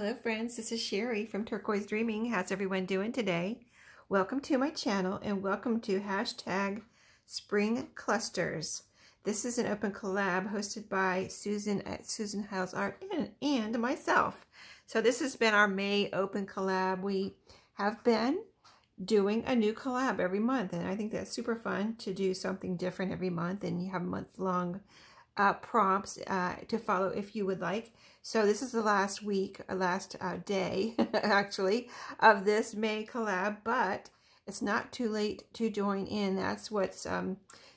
Hello friends, this is Sheree from Turquoise Dreaming. How's everyone doing today? Welcome to my channel and welcome to hashtag Spring Clusters. This is an open collab hosted by Susan at Susan House Art and myself. So this has been our May open collab. We have been doing a new collab every month, and I think that's super fun to do something different every month, and you have month-long prompts to follow if you would like. So this is the last week, last day actually of this May collab, but it's not too late to join in. That's what's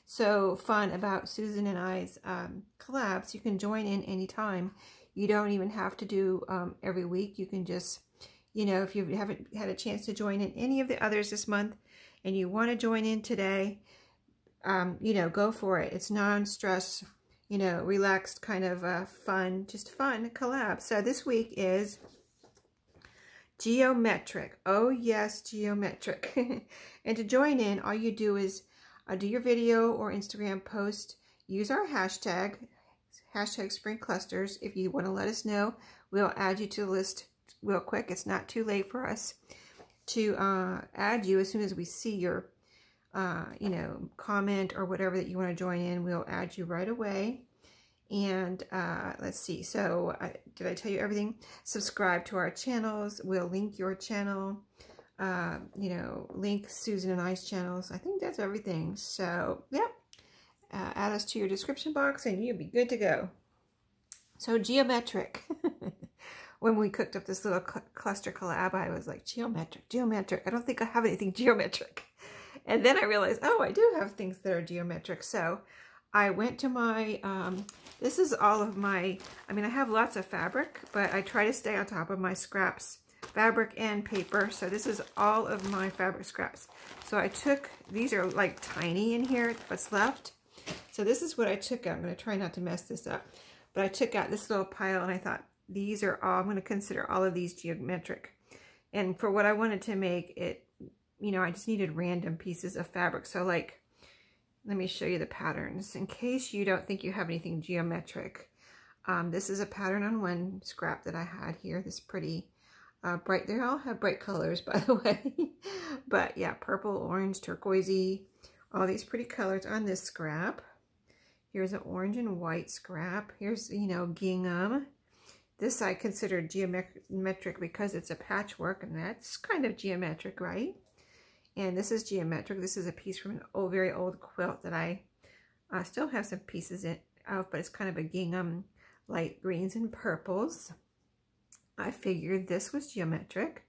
so fun about Susan and I's collabs. You can join in anytime. You don't even have to do every week. You can just, you know, if you haven't had a chance to join in any of the others this month and you want to join in today, you know, go for it. It's non-stress, you know, relaxed kind of fun, just fun collab. So this week is geometric. Oh yes, geometric. And to join in, all you do is do your video or Instagram post. Use our hashtag Spring Clusters. If you want to let us know, we'll add you to the list real quick. It's not too late for us to add you. As soon as we see your you know, comment or whatever that you want to join in, we'll add you right away. And let's see, so did I tell you everything? Subscribe to our channels. We'll link your channel, you know, link Susan and I's channels. I think that's everything. So yep, add us to your description box and you'll be good to go. So geometric. When we cooked up this little cluster collab, I was like, geometric. I don't think I have anything geometric. And then I realized, oh, I do have things that are geometric. So I went to my, this is all of my, I mean, I have lots of fabric, but I try to stay on top of my scraps, fabric and paper. So this is all of my fabric scraps. So I took, these are like tiny in here, what's left. So this is what I took out. I'm going to try not to mess this up. But I took out this little pile and I thought, these are all, I'm going to consider all of these geometric. And for what I wanted to make it, you know, I just needed random pieces of fabric. So like, let me show you the patterns in case you don't think you have anything geometric. This is a pattern on one scrap that I had here. This pretty bright, they all have bright colors, by the way. But yeah, purple, orange, turquoisey, all these pretty colors on this scrap. Here's an orange and white scrap. Here's, you know, gingham. This I consider geometric because it's a patchwork, and that's kind of geometric, right? And this is geometric. This is a piece from an old, very old quilt that I still have some pieces of, but it's kind of a gingham, light greens and purples. I figured this was geometric.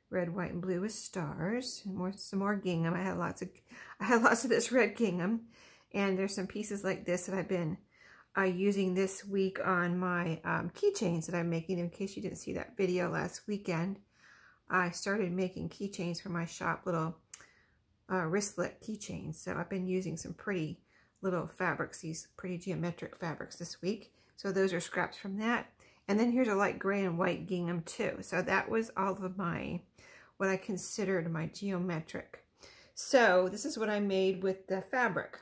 Red, white, and blue with stars. And some more gingham. I had lots of this red gingham. And there's some pieces like this that I've been using this week on my keychains that I'm making. In case you didn't see that video last weekend, I started making keychains for my shop, little wristlet keychains. So I've been using some pretty little fabrics, these pretty geometric fabrics this week. So those are scraps from that. And then here's a light gray and white gingham too. So that was all of my, what I considered my geometric. So this is what I made with the fabric.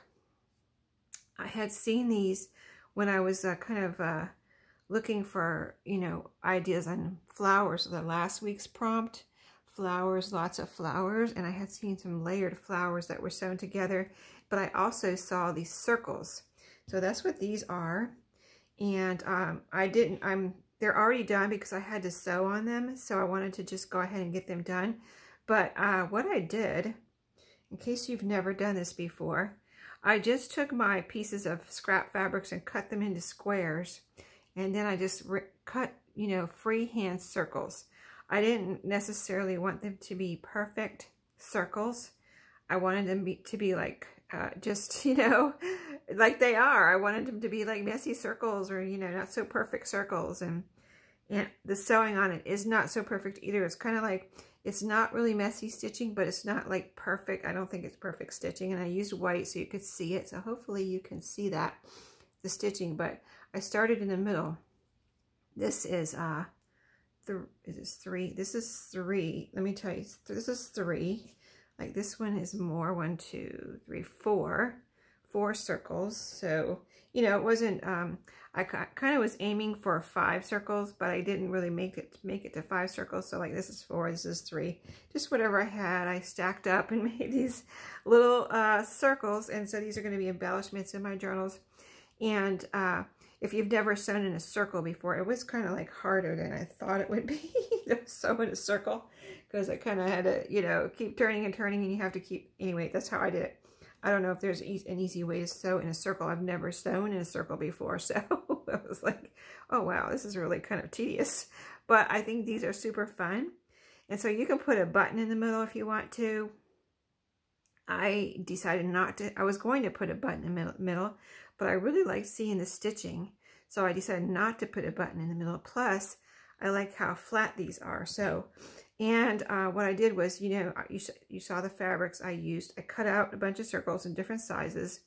I had seen these when I was kind of looking for, you know, ideas on flowers. The last week's prompt, flowers, lots of flowers. And I had seen some layered flowers that were sewn together. But I also saw these circles. So that's what these are. And they're already done because I had to sew on them. So I wanted to just go ahead and get them done. But what I did, in case you've never done this before, I just took my pieces of scrap fabrics and cut them into squares. And then I just cut, you know, freehand circles. I didn't necessarily want them to be perfect circles. I wanted them to be like, just, you know, like they are. I wanted them to be like messy circles or, you know, not so perfect circles. And the sewing on it is not so perfect either. It's kind of like, it's not really messy stitching, but it's not like perfect. I don't think it's perfect stitching. And I used white so you could see it. So hopefully you can see that, the stitching. But I started in the middle. This is three. This is three. Let me tell you, this is three. Like this one is more. 1, 2, 3, 4. 4 circles. So, you know, it wasn't, I kind of was aiming for 5 circles, but I didn't really make it to 5 circles. So like this is 4, this is 3, just whatever I had, I stacked up and made these little circles. And so these are going to be embellishments in my journals. And if you've never sewn in a circle before, it was kind of like harder than I thought it would be to sew in a circle, because I kind of had to, you know, keep turning and turning, and you have to keep, anyway, that's how I did it. I don't know if there's an easy way to sew in a circle. I've never sewn in a circle before, so I was like, oh wow, this is really kind of tedious. But I think these are super fun. And so you can put a button in the middle if you want to. I decided not to. I was going to put a button in the middle, but I really like seeing the stitching, so I decided not to put a button in the middle. Plus, I like how flat these are. So, and what I did was, you know, you saw the fabrics I used. I cut out a bunch of circles in different sizes,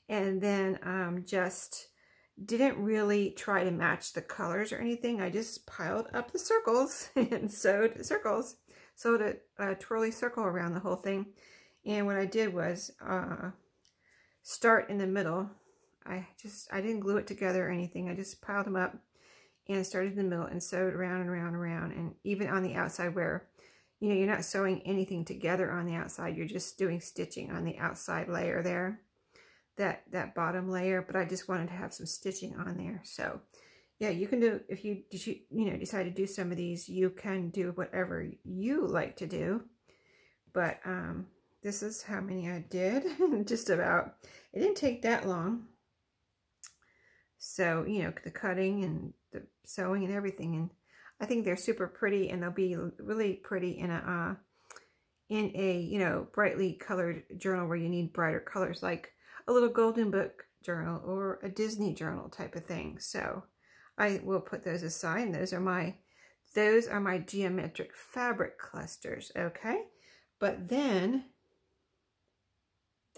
and then just didn't really try to match the colors or anything. I just piled up the circles and sewed the circles, sewed a twirly circle around the whole thing. And what I did was start in the middle. I didn't glue it together or anything. I just piled them up and started in the middle and sewed around and around and around. And even on the outside where, you know, you're not sewing anything together on the outside. You're just doing stitching on the outside layer there, that bottom layer. But I just wanted to have some stitching on there. So yeah, you can do, if you know, decide to do some of these, you can do whatever you like to do. But this is how many I did, just about. It didn't take that long. So, you know, the cutting and the sewing and everything. And I think they're super pretty, and they'll be really pretty in a, you know, brightly colored journal where you need brighter colors, like a little golden book journal or a Disney journal type of thing. So I will put those aside, and those are my geometric fabric clusters, okay? But then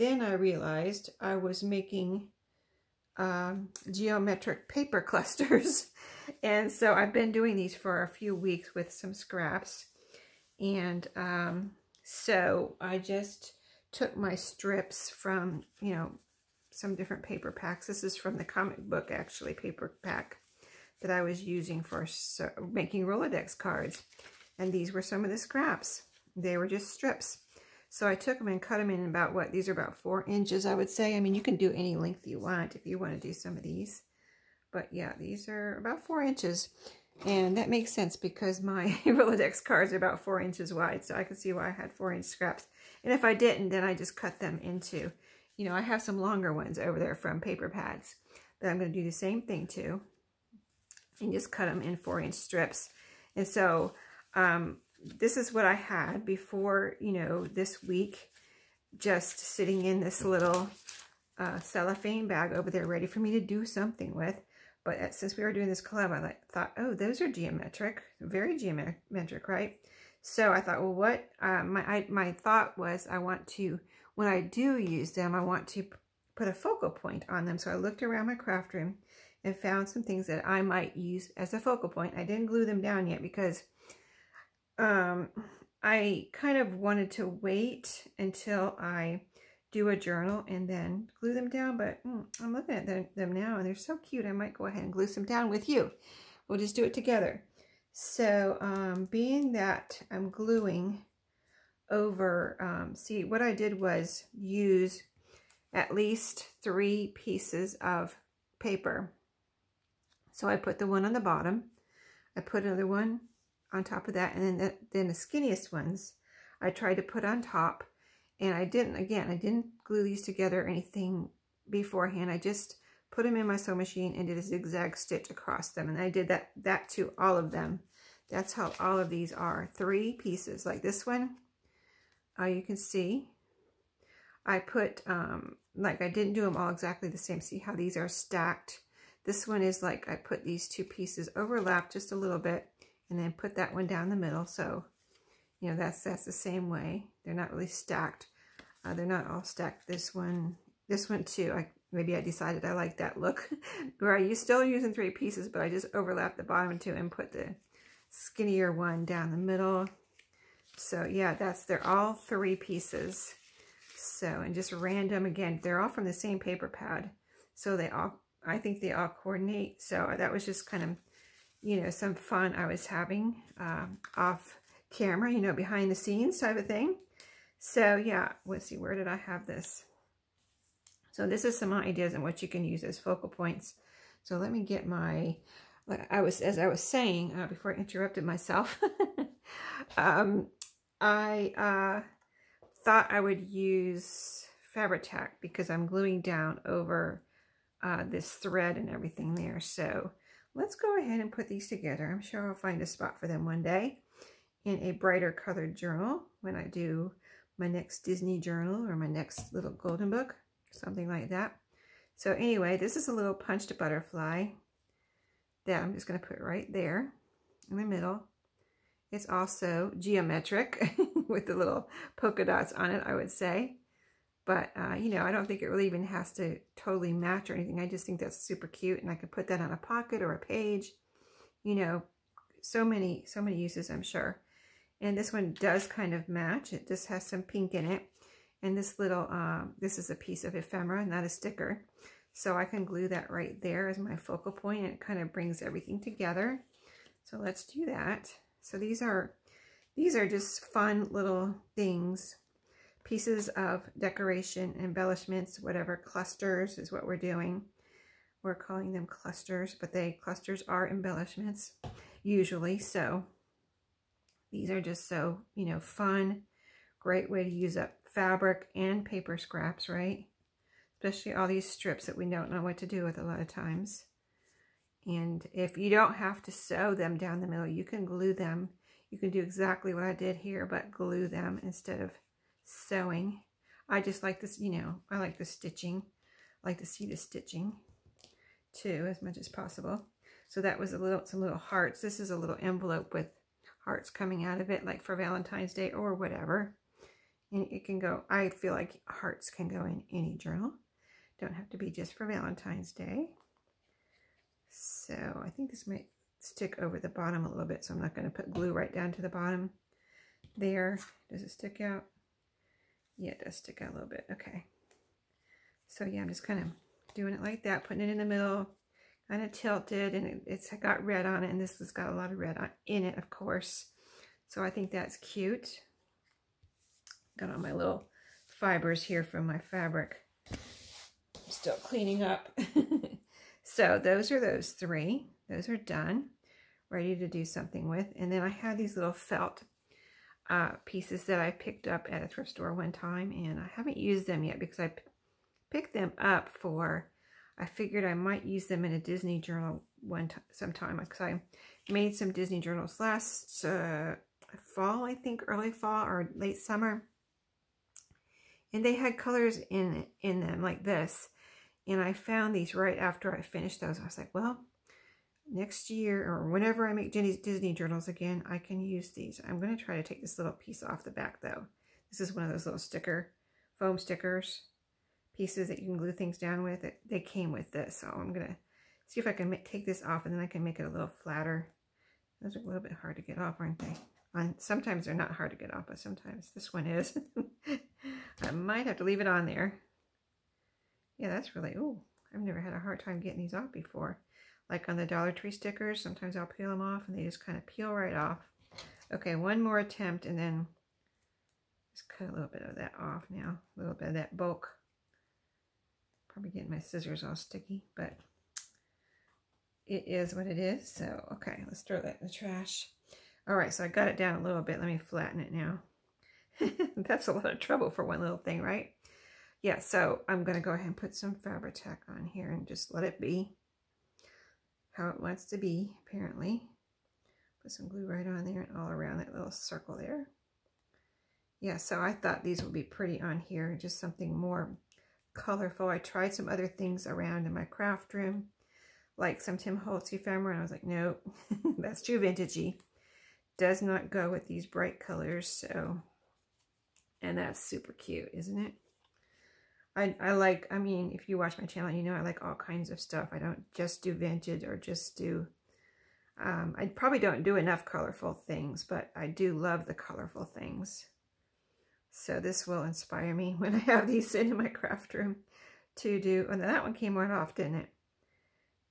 I realized I was making geometric paper clusters. And so I've been doing these for a few weeks with some scraps. And so I just took my strips from, you know, some different paper packs. This is from the comic book, actually, paper pack that I was using for making Rolodex cards. And these were some of the scraps. They were just strips. So I took them and cut them in about, what, these are about 4 inches, I would say. I mean, you can do any length you want if you want to do some of these. But yeah, these are about 4 inches. And that makes sense because my Rolodex cards are about 4 inches wide. So I can see why I had 4-inch scraps. And if I didn't, then I just cut them into, you know, I have some longer ones over there from paper pads that I'm going to do the same thing to. And just cut them in 4-inch strips. And so, this is what I had before, you know, this week, just sitting in this little cellophane bag over there ready for me to do something with. But since we were doing this collab, I thought, oh, those are geometric, very geometric, right? So I thought, well, what, my thought was I want to, when I do use them, I want to put a focal point on them. So I looked around my craft room and found some things that I might use as a focal point. I didn't glue them down yet because I kind of wanted to wait until I do a journal and then glue them down, but I'm looking at them now and they're so cute. I might go ahead and glue some down with you. We'll just do it together. So being that I'm gluing over, see, what I did was use at least 3 pieces of paper. So I put the one on the bottom, I put another one on top of that, and then the skinniest ones I tried to put on top. And I didn't glue these together or anything beforehand. I just put them in my sewing machine and did a zigzag stitch across them. And I did that to all of them. That's how all of these are. 3 pieces. Like this one, you can see I put, like I didn't do them all exactly the same. See how these are stacked? This one is like I put these 2 pieces overlap just a little bit and then put that one down the middle. So, you know, that's the same way. They're not really stacked. They're not all stacked. This one too. Maybe I decided I like that look where I still using 3 pieces, but I just overlapped the bottom 2 and put the skinnier one down the middle. So yeah, they're all 3 pieces. So, and just random, again, they're all from the same paper pad. So they all, I think they all coordinate. So that was just kind of, you know, some fun I was having off camera, you know, behind the scenes type of thing. So yeah, let's see, where did I have this? So this is some ideas on what you can use as focal points. So let me get my, as I was saying, before I interrupted myself, I thought I would use Fabri-Tac because I'm gluing down over this thread and everything there. So let's go ahead and put these together. I'm sure I'll find a spot for them one day in a brighter colored journal when I do my next Disney journal or my next little golden book, something like that. So anyway, this is a little punched butterfly that I'm just going to put right there in the middle. It's also geometric with the little polka dots on it, I would say. But, you know, I don't think it really even has to totally match or anything. I just think that's super cute. And I could put that on a pocket or a page. You know, so many uses, I'm sure. And this one does kind of match. It just has some pink in it. And this little, this is a piece of ephemera, not a sticker. So I can glue that right there as my focal point. And it kind of brings everything together. So let's do that. So these are just fun little things. Pieces of decoration, embellishments, whatever, clusters is what we're doing. We're calling them clusters, but clusters are embellishments usually. So these are just so, you know, fun, great way to use up fabric and paper scraps, right? Especially all these strips that we don't know what to do with a lot of times. And if you don't have to sew them down the middle, you can glue them. You can do exactly what I did here, but glue them instead of sewing. I just like this, you know, I like the stitching. I like to see the stitching too as much as possible. So that was some little hearts. This is a little envelope with hearts coming out of it, like for Valentine's Day or whatever. And it can go, I feel like hearts can go in any journal. Don't have to be just for Valentine's Day. So I think this might stick over the bottom a little bit, so I'm not going to put glue right down to the bottom there. Does it stick out? Yeah, it does stick out a little bit. Okay. So yeah, I'm just kind of doing it like that, putting it in the middle, kind of tilted, and it's got red on it, and this has got a lot of red in it, of course. So I think that's cute. Got all my little fibers here from my fabric. I'm still cleaning up. So those are those three. Those are done, ready to do something with. And then I had these little felt pieces that I picked up at a thrift store one time, and I haven't used them yet because I picked them up for, I figured I might use them in a Disney journal sometime, because I made some Disney journals last fall, I think, early fall or late summer, and they had colors in them like this, and I found these right after I finished those. I was like, well, next year or whenever I make Disney journals again, I can use these. I'm going to try to take this little piece off the back though. This is one of those little foam stickers pieces that you can glue things down with. They came with this, so I'm going to see if I can take this off, and then I can make it a little flatter. Those are a little bit hard to get off, aren't they? Sometimes they're not hard to get off, but sometimes this one is. I might have to leave it on there. Yeah, that's really, ooh, I've never had a hard time getting these off before. Like on the Dollar Tree stickers, sometimes I'll peel them off and they just kind of peel right off. Okay, one more attempt, and then just cut a little bit of that off now. A little bit of that bulk. Probably getting my scissors all sticky, but it is what it is. So, okay, let's throw that in the trash. All right, so I got it down a little bit. Let me flatten it now. That's a lot of trouble for one little thing, right? Yeah, so I'm going to go ahead and put some Fabri-Tac on here and just let it be how it wants to be, apparently. Put some glue right on there and all around that little circle there. Yeah, so I thought these would be pretty on here, just something more colorful. I tried some other things around in my craft room, like some Tim Holtz ephemera, and I was like, nope, that's too vintagey. Does not go with these bright colors, so, and that's super cute, isn't it? I mean, if you watch my channel, you know I like all kinds of stuff. I don't just do vintage or just do, I probably don't do enough colorful things, but I do love the colorful things. So this will inspire me when I have these sitting in my craft room to do, and that one came right off, didn't it?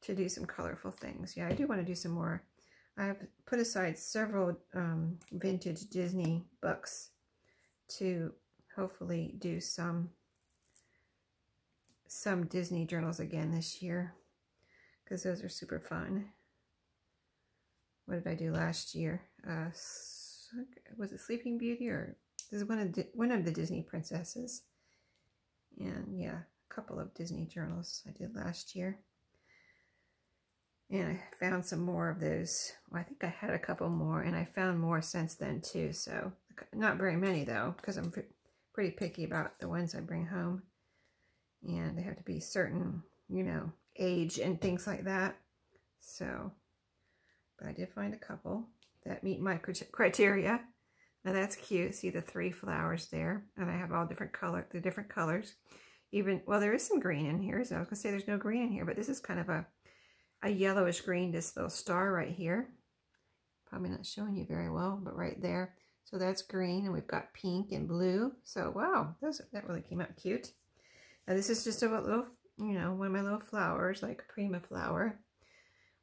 To do some colorful things. Yeah, I do want to do some more. I have put aside several vintage Disney books to hopefully do some Disney journals again this year, because those are super fun. What did I do last year? Was it Sleeping Beauty, or this is one of the Disney princesses? And yeah, a couple of Disney journals I did last year. And I found some more of those. Well, I think I had a couple more, and I found more since then too. So not very many though, because I'm pretty picky about the ones I bring home. And they have to be certain, you know, age and things like that. So, but I did find a couple that meet my criteria. Now that's cute. See the 3 flowers there, and I have all different colors. Even, well, there is some green in here. So I was gonna say there's no green in here, but this is kind of a yellowish green, this little star right here. Probably not showing you very well, but right there. So that's green, and we've got pink and blue. So wow, that really came out cute. Now this is just a little, you know, one of my little flowers, like a prima flower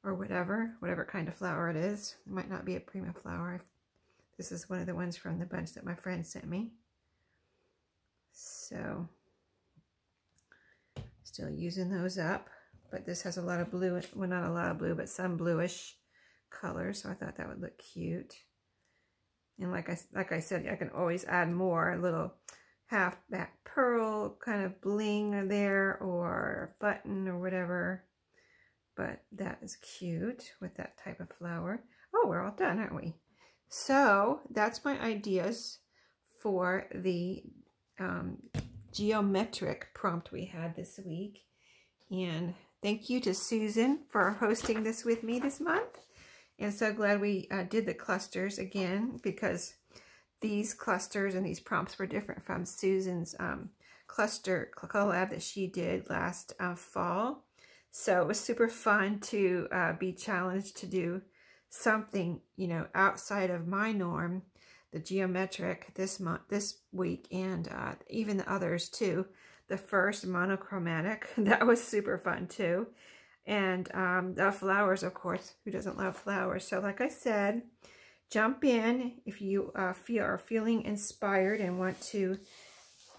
or whatever kind of flower it is. It might not be a prima flower. This is one of the ones from the bunch that my friend sent me. So still using those up, but this has a lot of blue, well, not a lot of blue, but some bluish color. So I thought that would look cute. And like I said, I can always add more, a little half back pearl kind of bling there, or button or whatever. But that is cute with that type of flower. Oh, we're all done, aren't we? So that's my ideas for the geometric prompt we had this week. And thank you to Susan for hosting this with me this month. And so glad we did the clusters again, because these clusters and these prompts were different from Susan's cluster collab that she did last fall. So it was super fun to be challenged to do something, you know, outside of my norm, the geometric this week, and even the others too. The first monochromatic, that was super fun too. And the flowers, of course, who doesn't love flowers? So like I said, jump in if you are feeling inspired and want to,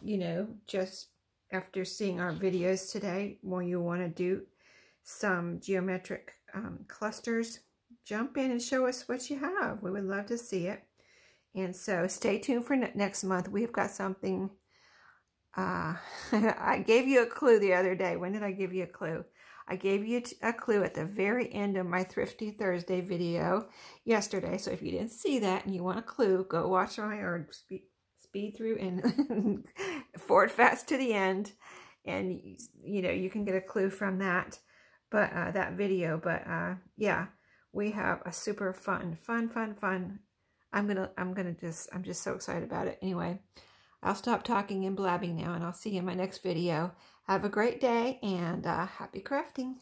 you know, just after seeing our videos today, when you want to do some geometric clusters, jump in and show us what you have. We would love to see it. And so stay tuned for next month. We've got something. I gave you a clue the other day. When did I give you a clue? I gave you a clue at the very end of my Thrifty Thursday video yesterday. So if you didn't see that and you want a clue, go watch or speed through and forward fast to the end. And, you know, you can get a clue from that, but that video. But yeah, we have a super fun. I'm just so excited about it. Anyway, I'll stop talking and blabbing now, and I'll see you in my next video. Have a great day, and happy crafting.